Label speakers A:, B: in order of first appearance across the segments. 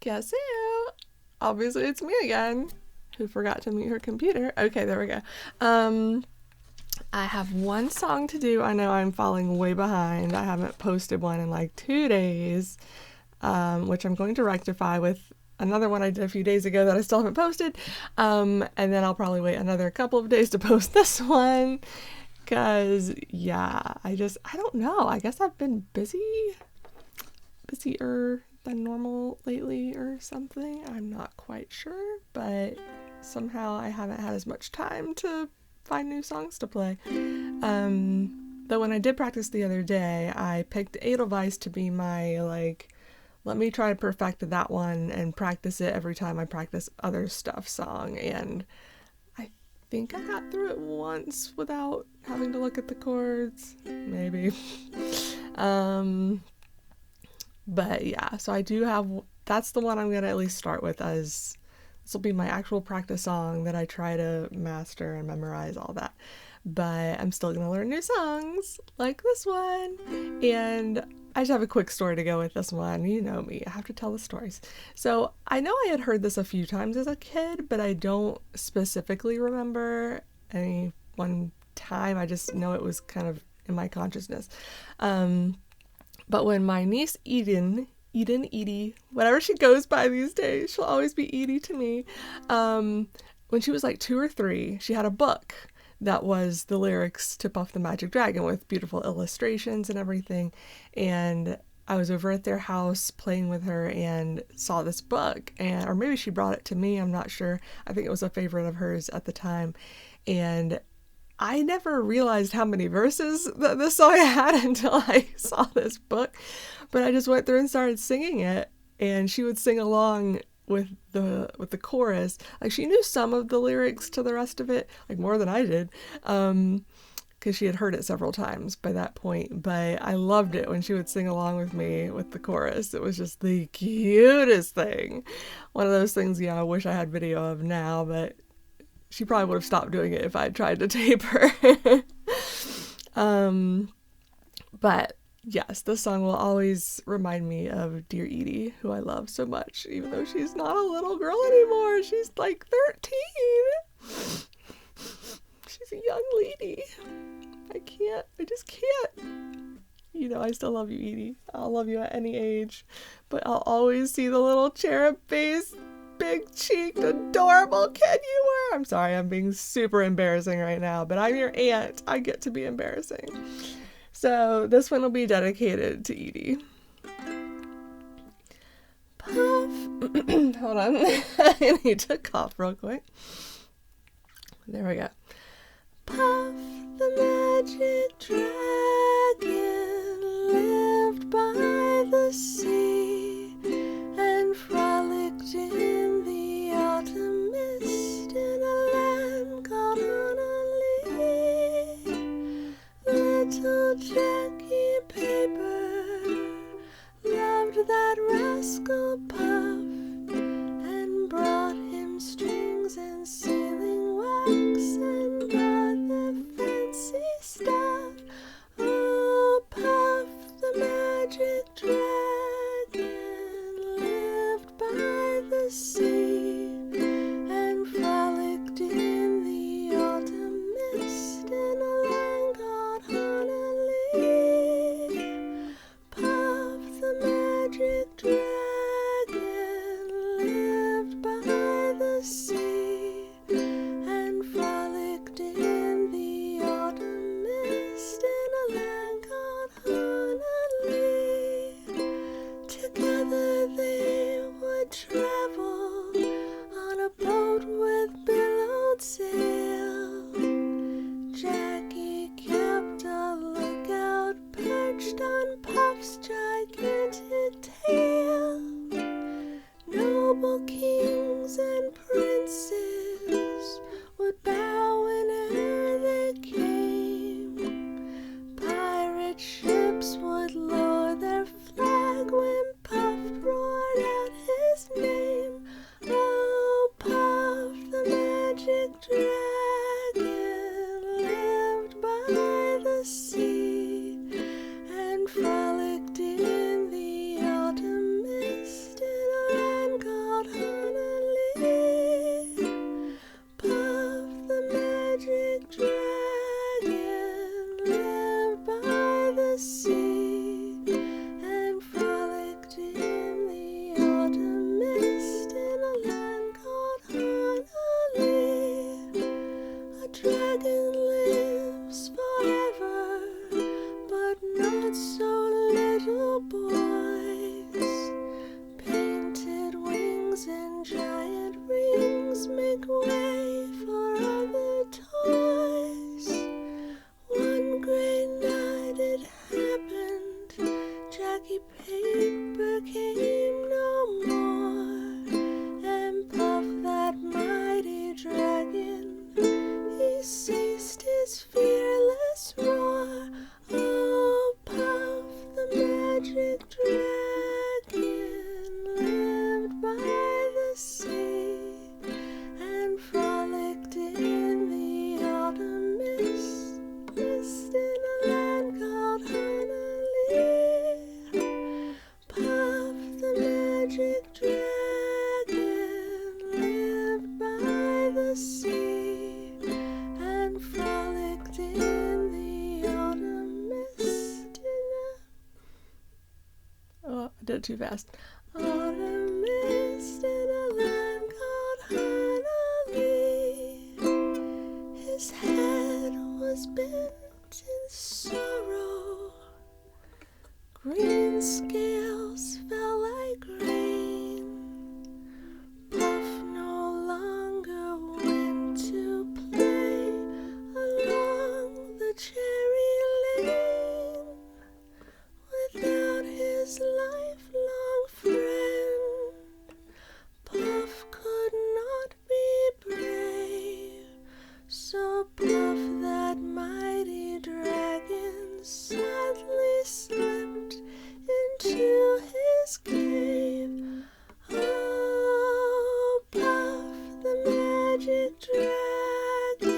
A: Guess who? Obviously, it's me again, who forgot to mute her computer. Okay, there we go. I have one song to do. I know I'm falling way behind. I haven't posted one in like 2 days, which I'm going to rectify with another one I did a few days ago that I still haven't posted. And then I'll probably wait another couple of days to post this one. Because, yeah, I don't know. I guess I've been busier than normal lately or something. I'm not quite sure, but somehow I haven't had as much time to find new songs to play. Though when I did practice the other day, I picked Edelweiss to be my, like, let me try to perfect that one and practice it every time I practice other stuff song. And I think I got through it once without having to look at the chords. Maybe. But yeah, so I do have, that's the one I'm going to at least start with, as this will be my actual practice song that I try to master and memorize all that. But I'm still going to learn new songs like this one. And I just have a quick story to go with this one. You know me, I have to tell the stories. So I know I had heard this a few times as a kid, but I don't specifically remember any one time. I just know it was kind of in my consciousness. But when my niece Edie, whatever she goes by these days, she'll always be Edie to me. When she was like 2 or 3, she had a book that was the lyrics to Puff the Magic Dragon with beautiful illustrations and everything. And I was over at their house playing with her and saw this book, or maybe she brought it to me, I'm not sure. I think it was a favorite of hers at the time. And I never realized how many verses that this song had until I saw this book, but I just went through and started singing it, and she would sing along with the chorus. Like, she knew some of the lyrics to the rest of it, like more than I did, because she had heard it several times by that point. But I loved it when she would sing along with me with the chorus. It was just the cutest thing. One of those things, I wish I had video of now, but she probably would have stopped doing it if I had tried to tape her. But yes, this song will always remind me of dear Edie, who I love so much, even though she's not a little girl anymore. She's like 13. She's a young lady. I just can't. I still love you, Edie. I'll love you at any age, but I'll always see the little cherub face, big-cheeked, adorable kid you were. I'm sorry, I'm being super embarrassing right now, but I'm your aunt. I get to be embarrassing. So this one will be dedicated to Edie. Puff. Hold on. I need to cough real quick. There we go. Puff the magic dragon lived by the sea and frolicked in the autumn mist in a land called Honolulu. Little Jackie Paper loved that rascal Puff and brought him strings and sealing wax and other fancy stuff. Oh, Puff the magic dragon lived by the sea and frolicked in the autumn mist in a land called Honolulu. Puff the magic dragon lived by the sea and frolicked in the autumn mist in a land called Honolulu. Together they would travel on a boat with billowed sail. Jackie kept a lookout perched on Puff's gigantic tail. Noble kings and princes would bow whenever they came. Pirate ships would lower their flag when Puff roared out his name. did it too fast. Autumn mist in a land called Honolulu. His head was bent in sorrow. Green scales fell like rain. Puff no longer went to play along the cherry lane without his lifelong friend. Puff could not be brave, so Puff, that mighty dragon, sadly slipped into his cave. Oh, Puff, the magic dragon,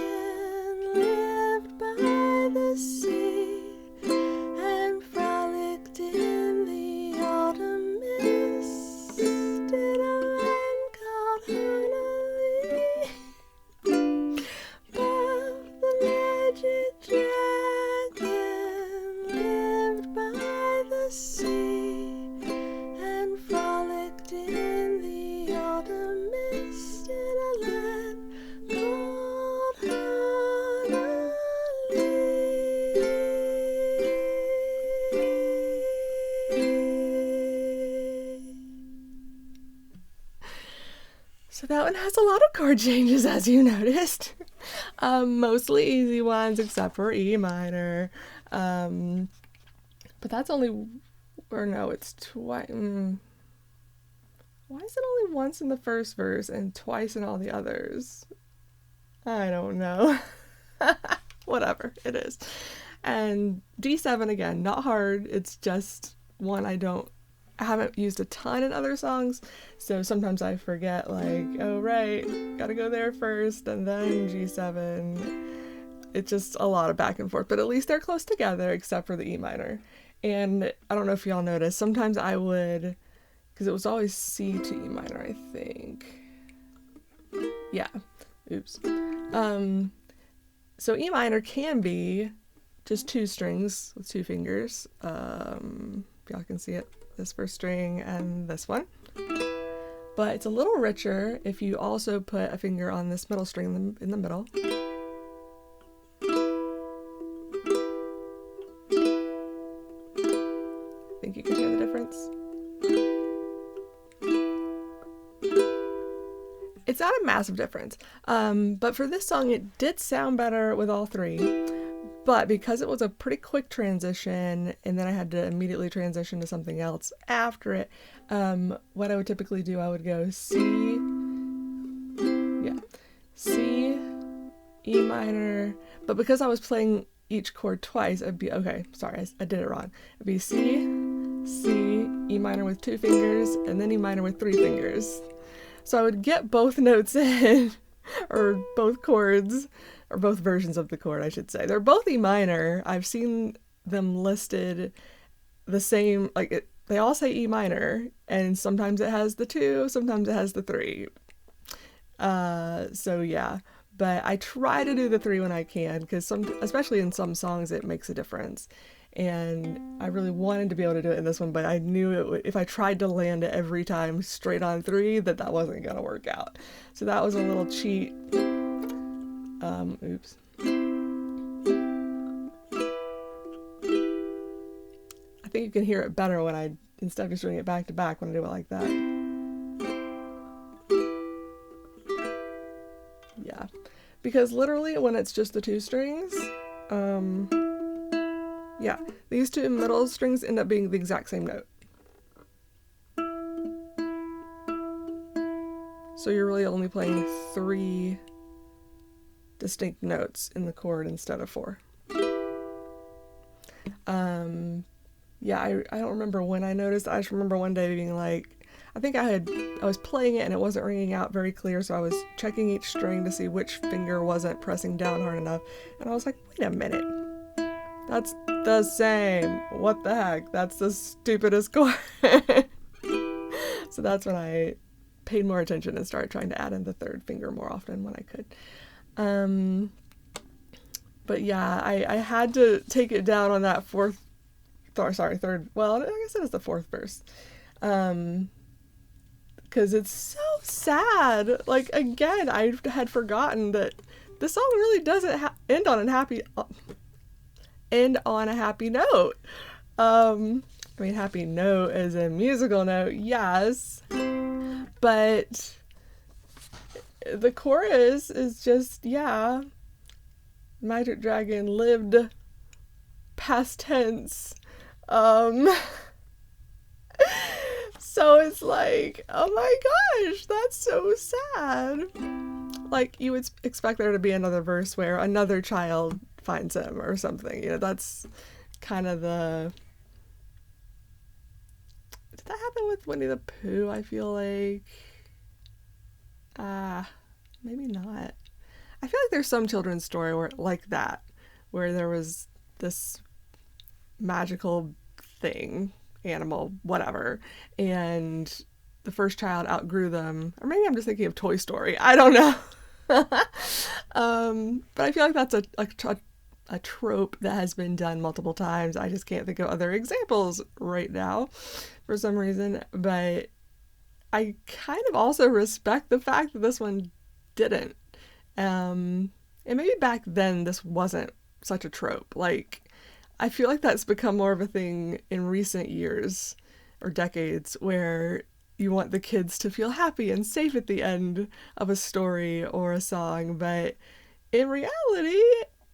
A: lived by the sea and frolicked in the autumn mist in a land called Honolulu. Puff, the magic dragon, lived by the sea and frolicked in the autumn mist in a land called Honolulu. So that one has a lot of chord changes, as you noticed. Mostly easy ones, except for E minor. But that's only, or no, it's twice. Why is it only once in the first verse and twice in all the others? I don't know. Whatever, it is. And D7, again, not hard. It's just one I haven't used a ton in other songs, so sometimes I forget, like, oh right, gotta go there first and then G7. It's just a lot of back and forth, but at least they're close together except for the E minor. And I don't know if y'all noticed, sometimes I would, because it was always C to E minor, I think. Yeah, oops. So E minor can be just two strings with two fingers. Y'all can see it. This first string and this one. But it's a little richer if you also put a finger on this middle string in the middle. Think you can hear the difference? It's not a massive difference, but for this song it did sound better with all three. But because it was a pretty quick transition and then I had to immediately transition to something else after it, what I would typically do, I would go C, C, E minor, but because I was playing each chord twice, it'd be, okay, sorry, I did it wrong. It'd be C, C, E minor with two fingers, and then E minor with three fingers. So I would get both notes in, or both chords, or both versions of the chord, I should say. They're both E minor. I've seen them listed the same, like they all say E minor, and sometimes it has the two, sometimes it has the three. So yeah, but I try to do the three when I can, because especially in some songs, it makes a difference. And I really wanted to be able to do it in this one, but I knew if I tried to land it every time straight on three, that wasn't gonna work out. So that was a little cheat. Oops. I think you can hear it better when instead of just doing it back to back, when I do it like that. Yeah, because literally when it's just the two strings, yeah, these two middle strings end up being the exact same note. So you're really only playing three distinct notes in the chord instead of four. Yeah, I don't remember when I noticed. I just remember one day being like, I think I was playing it and it wasn't ringing out very clear, so I was checking each string to see which finger wasn't pressing down hard enough, and I was like, wait a minute, that's the same. What the heck? That's the stupidest chord. So that's when I paid more attention and started trying to add in the third finger more often when I could. But yeah, I had to take it down on that third, well, I guess it is the fourth verse. Um, because it's so sad. Like, again, I had forgotten that the song really doesn't end on a happy note. I mean, happy note as a musical note, yes, but the chorus is just, yeah, Magic Dragon lived past tense. Um, so it's like, oh my gosh, that's so sad. Like, you would expect there to be another verse where another child finds him or something. You know, that's kind of the. Did that happen with Winnie the Pooh? I feel like. Maybe not. I feel like there's some children's story where like that, where there was this magical thing, animal, whatever, and the first child outgrew them. Or maybe I'm just thinking of Toy Story. I don't know. But I feel like that's a trope that has been done multiple times. I just can't think of other examples right now for some reason. But I kind of also respect the fact that this one didn't. And maybe back then this wasn't such a trope. Like, I feel like that's become more of a thing in recent years or decades where you want the kids to feel happy and safe at the end of a story or a song, but in reality,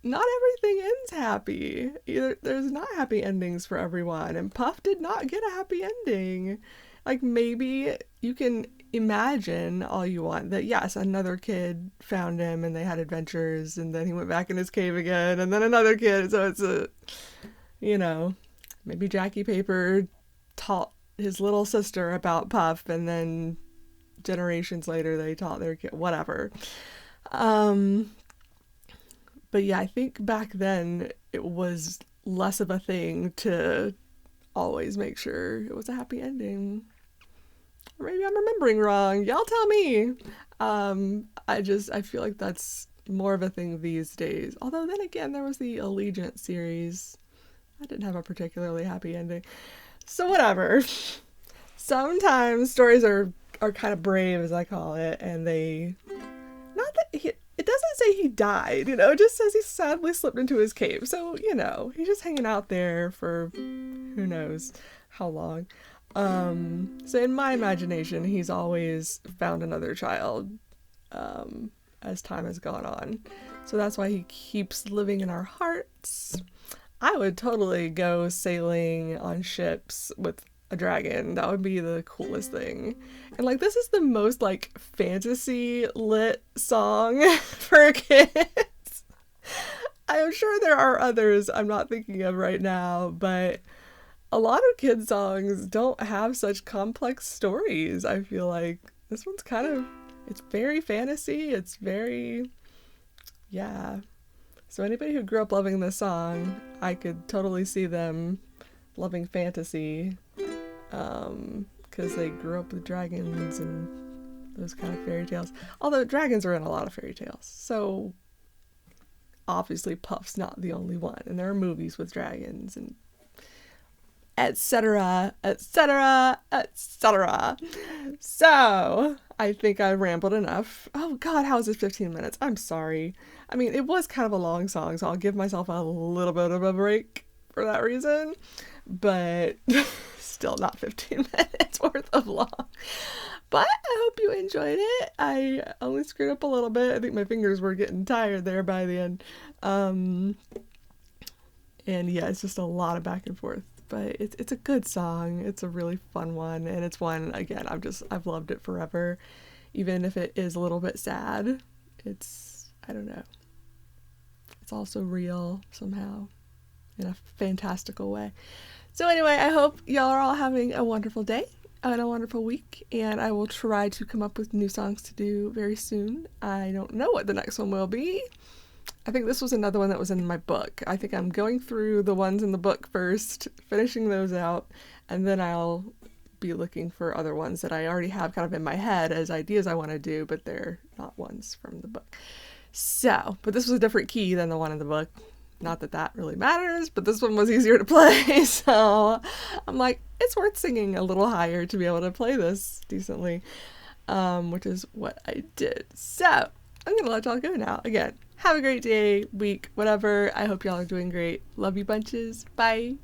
A: not everything ends happy. There's not happy endings for everyone, and Puff did not get a happy ending. Like, maybe you can imagine all you want that, yes, another kid found him and they had adventures, and then he went back in his cave again, and then another kid. So it's maybe Jackie Paper taught his little sister about Puff, and then generations later they taught their kid, whatever. But yeah, I think back then it was less of a thing to always make sure it was a happy ending. Or maybe I'm remembering wrong. Y'all tell me. I feel like that's more of a thing these days. Although then again, there was the Allegiant series. I didn't have a particularly happy ending. So whatever. Sometimes stories are kind of brave, as I call it, and they, not that it doesn't say he died, it just says he sadly slipped into his cave. So, he's just hanging out there for who knows how long. So in my imagination, he's always found another child, as time has gone on. So that's why he keeps living in our hearts. I would totally go sailing on ships with a dragon. That would be the coolest thing. And like, this is the most like fantasy lit song for kids. I'm sure there are others I'm not thinking of right now, but a lot of kids songs don't have such complex stories. I feel like this one's it's very fantasy. It's very, yeah. So anybody who grew up loving this song, I could totally see them loving fantasy, because they grew up with dragons and those kind of fairy tales. Although dragons are in a lot of fairy tales, so obviously Puff's not the only one, and there are movies with dragons and etc., etc., etc. So I think I rambled enough. Oh God, how is this 15 minutes? I'm sorry. I mean, it was kind of a long song, so I'll give myself a little bit of a break for that reason. But still not 15 minutes worth of long. But I hope you enjoyed it. I only screwed up a little bit. I think my fingers were getting tired there by the end. And yeah, it's just a lot of back and forth. But it's a good song. It's a really fun one, and it's one, again, I've loved it forever, even if it is a little bit sad. I don't know. It's also real somehow in a fantastical way. So anyway, I hope y'all are all having a wonderful day and a wonderful week, and I will try to come up with new songs to do very soon. I don't know what the next one will be. I think this was another one that was in my book. I think I'm going through the ones in the book first, finishing those out, and then I'll be looking for other ones that I already have kind of in my head as ideas I want to do, but they're not ones from the book. So, but this was a different key than the one in the book. Not that that really matters, but this one was easier to play. So I'm like, it's worth singing a little higher to be able to play this decently, which is what I did. So I'm going to let y'all go now. Again, have a great day, week, whatever. I hope y'all are doing great. Love you bunches. Bye.